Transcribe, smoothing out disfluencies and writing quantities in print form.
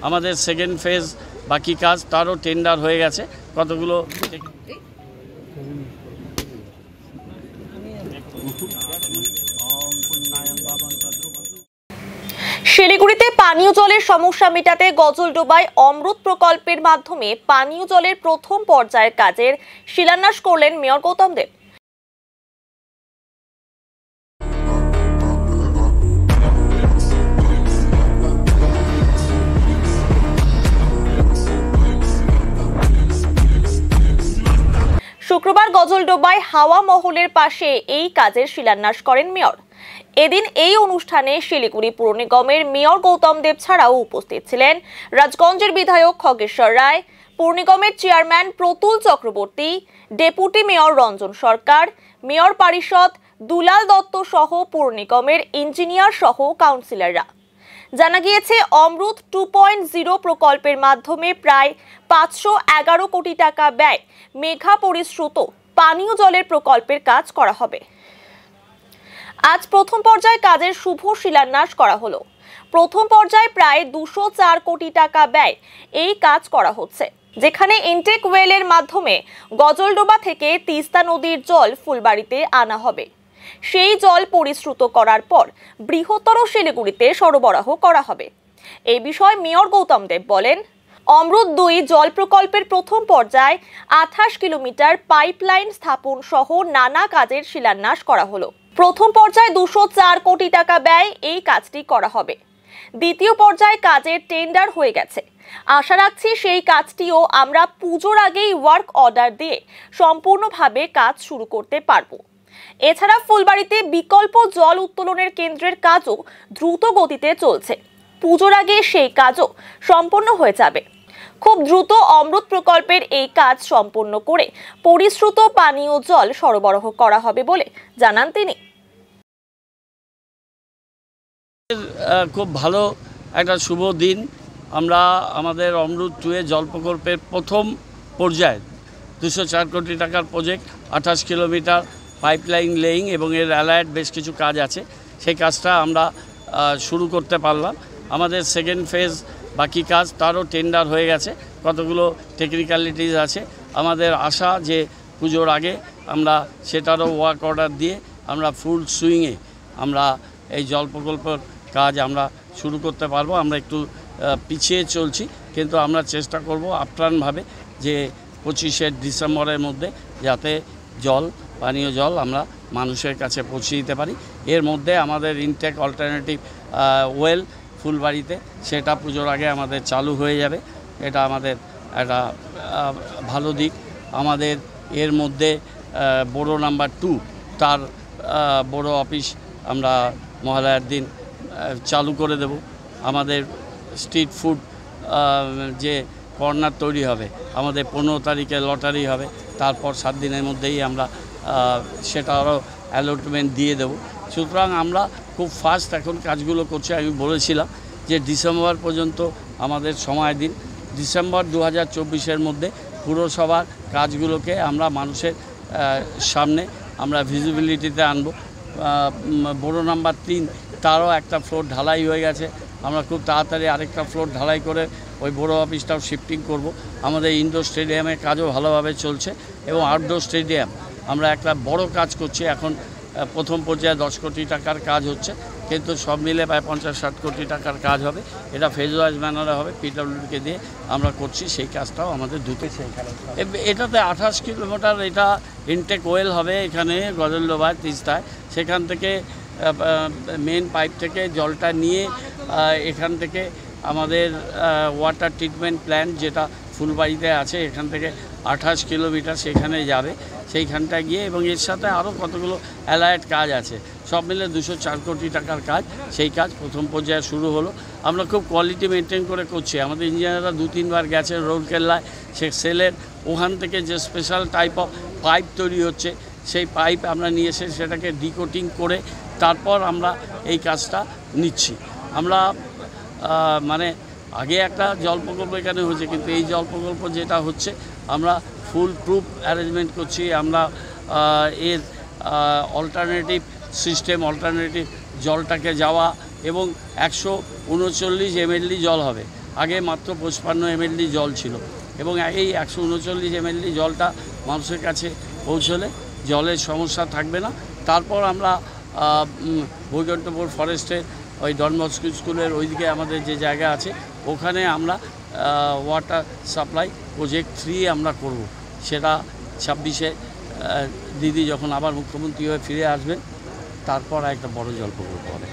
আমাদের second phase বাকি কাজ তারও টেন্ডার হয়ে গেছে কতগুলো। শিলিগুড়িতে পানীয় জলের সমস্যা মেটাতে গজলডোবায় অমৃত প্রকল্পের মাধ্যমে পানীয় জলের প্রথম পর্যায়ের কাজের শিলান্যাস করলেন মেয়র গৌতম দেব। শুক্রবার গজলডোবায় হাওয়া মহলের পাশে এই কাজের শিলান্যাস করেন মেয়র। এদিন এই অনুষ্ঠানে শিলিগুড়ি পুর নিগমের মেয়র গৌতম দেব ছাড়াও উপস্থিত ছিলেন রাজগঞ্জের বিধায়ক খগেশ্বর রায়, পুর নিগমের chairman Pratul Chakraborty, deputy mayor Ranjan Sarkar, mayor পরিষদ দুলাল দত্ত সহ পুর নিগমের ইঞ্জিনিয়ার সহ কাউন্সিলররা। জানা গিয়েছে অমৃত 2.0 প্রকল্পের মাধ্যমে প্রায় 511 কোটি টাকা ব্যয় মেঘা পরিশ্রুত পানীয় জলের প্রকল্পের কাজ করা হবে। আজ প্রথম পর্যায়ে কাজের শুভ শিলান্যাস করা হলো। প্রথম পর্যায়ে প্রায় 204 কোটি টাকা ব্যয় এই কাজ করা হচ্ছে, যেখানে ইনটেক ওয়েলের মাধ্যমে গজলডোবা থেকে তিস্তা নদীর জল ফুলবাড়িতে আনা হবে। সেই জল পরিশ্রুত করার পর বৃহত্তর শিলিগুড়িতে সরবরাহ করা হবে। এই বিষয়ে মেয়র গৌতম দেব বলেন, অমৃত 2 জল প্রকল্পের প্রথম পর্যায়ে 28 কিলোমিটার পাইপলাইন স্থাপন সহ নানা কাজের শিলান্যাস করা হলো। প্রথম পর্যায়ে 204 কোটি টাকা ব্যয় এই কাজটি করা হবে। দ্বিতীয় পর্যায়ে কাজের টেন্ডার হয়ে গেছে। আশা রাখছি সেই কাজটিও আমরা পুজোর আগেই ওয়ার্ক অর্ডার দিয়ে সম্পূর্ণভাবে কাজ শুরু করতে পারবো। এছাড়া ফুলবাড়িতে বিকল্প জল উত্তোলনের কেন্দ্রের কাজও দ্রুত গতিতে চলছে। পুজোর আগে সেই কাজও সম্পন্ন হয়ে যাবে। খুব দ্রুত অমৃত প্রকল্পের এই কাজ সম্পন্ন করে পরিশ্রুত পানীয় জল সরবরাহ করা হবে বলে জানান তিনি। খুব ভালো একটা শুভ দিন। আমরা আমাদের অমৃত 2 জল প্রকল্পের প্রথম পর্যায়ে 204 কোটি টাকার প্রজেক্ট, 28 কিলোমিটার পাইপলাইন লেইং এবং এর অ্যালায়েড বেশ কিছু কাজ আছে, সেই কাজটা আমরা শুরু করতে পারলাম। আমাদের সেকেন্ড ফেজ বাকি কাজ তারও টেন্ডার হয়ে গেছে কতগুলো টেকনিক্যালিটিস আছে। আমাদের আশা যে পুজোর আগে আমরা সেটারও ওয়ার্ক অর্ডার দিয়ে আমরা ফুল সুইংয়ে আমরা এই জল প্রকল্পের কাজ আমরা শুরু করতে পারবো। আমরা একটু পিছিয়ে চলছি, কিন্তু আমরা চেষ্টা করব আপ্রাণভাবে যে 25শে ডিসেম্বরের মধ্যে যাতে পানীয় জল আমরা মানুষের কাছে পৌঁছে দিতে পারি। এর মধ্যে আমাদের ইনটেক অল্টারনেটিভ ওয়েল ফুলবাড়িতে সেটা পুজোর আগে আমাদের চালু হয়ে যাবে। এটা আমাদের একটা ভালো দিক। আমাদের এর মধ্যে বড় নাম্বার 2 তার বড় অফিস আমরা মহালয়ার দিন চালু করে দেব। আমাদের স্ট্রিট ফুড যে কর্নার তৈরি হবে, আমাদের 15 তারিখে লটারি হবে, তারপর 7 দিনের মধ্যেই আমরা সেটারও অ্যালটমেন্ট দিয়ে দেব। সুতরাং আমরা খুব ফাস্ট এখন কাজগুলো করছি। আমি বলেছিলাম যে ডিসেম্বর পর্যন্ত আমাদের সময় দিন। ডিসেম্বর 2024-এর মধ্যে পুরসভার কাজগুলোকে আমরা মানুষের সামনে আমরা ভিজিবিলিটিতে আনব। বড় নাম্বার 3 তারও একটা ফ্লোর ঢালাই হয়ে গেছে। আমরা খুব তাড়াতাড়ি আরেকটা ফ্লোর ঢালাই করে ওই বড় অফিসটাও শিফটিং করব। আমাদের ইনডোর স্টেডিয়ামের কাজও ভালোভাবে চলছে এবং আউটডোর স্টেডিয়াম আমরা একটা বড় কাজ করছি। এখন প্রথম পর্যায়ে 10 কোটি টাকার কাজ হচ্ছে, কিন্তু সব মিলে প্রায় 50-60 কোটি টাকার কাজ হবে। এটা ফেজ ওয়াইজ ম্যানারে হবে, পিডব্লিউডিকে দিয়ে আমরা করছি। সেই কাজটাও আমাদের দ্রুত। এটাতে 28 কিলোমিটার এটা ইনটেক ওয়েল হবে এখানে গজলডোবায় তিস্তায়। সেখান থেকে মেন পাইপ থেকে জলটা নিয়ে এখান থেকে আমাদের ওয়াটার ট্রিটমেন্ট প্ল্যান্ট যেটা ফুলবাড়িতে আছে, এখান থেকে 28 কিলোমিটার সেখানে যাবে। সেইখানটা গিয়ে এবং এর সাথে আরও কতগুলো অ্যালায়েড কাজ আছে, সব মিলে 204 কোটি টাকার কাজ। সেই কাজ প্রথম পর্যায়ে শুরু হলো। আমরা খুব কোয়ালিটি মেনটেন করে করছি। আমাদের ইঞ্জিনিয়াররা 2-3 বার গেছে রৌরকেল্লায়, সে সেলের ওখান থেকে যে স্পেশাল টাইপ অফ পাইপ তৈরি হচ্ছে, সেই পাইপ আমরা নিয়ে এসে সেটাকে ডিকোটিং করে তারপর আমরা এই কাজটা নিচ্ছি। আমরা মানে আগে একটা জল প্রকল্প এখানে হয়েছে, কিন্তু এই জল প্রকল্প যেটা হচ্ছে আমরা ফুল প্রুফ অ্যারেঞ্জমেন্ট করছি। আমরা এর অল্টারনেটিভ সিস্টেম, অল্টারনেটিভ জলটাকে যাওয়া এবং 139 MLD জল হবে। আগে মাত্র 55 MLD জল ছিল এবং এই 139 MLD জলটা মানুষের কাছে পৌঁছলে জলের সমস্যা থাকবে না। তারপর আমরা বৈকুণ্ঠপুর ফরেস্টের ওই ডন বস্কো স্কুলের ওইদিকে আমাদের যে জায়গা আছে ওখানে আমরা ওয়াটার সাপ্লাই প্রজেক্ট 3 আমরা করব। সেটা 26-এ দিদি যখন আবার মুখ্যমন্ত্রী হয়ে ফিরে আসবেন তারপর একটা বড় জল প্রকল্প হবে।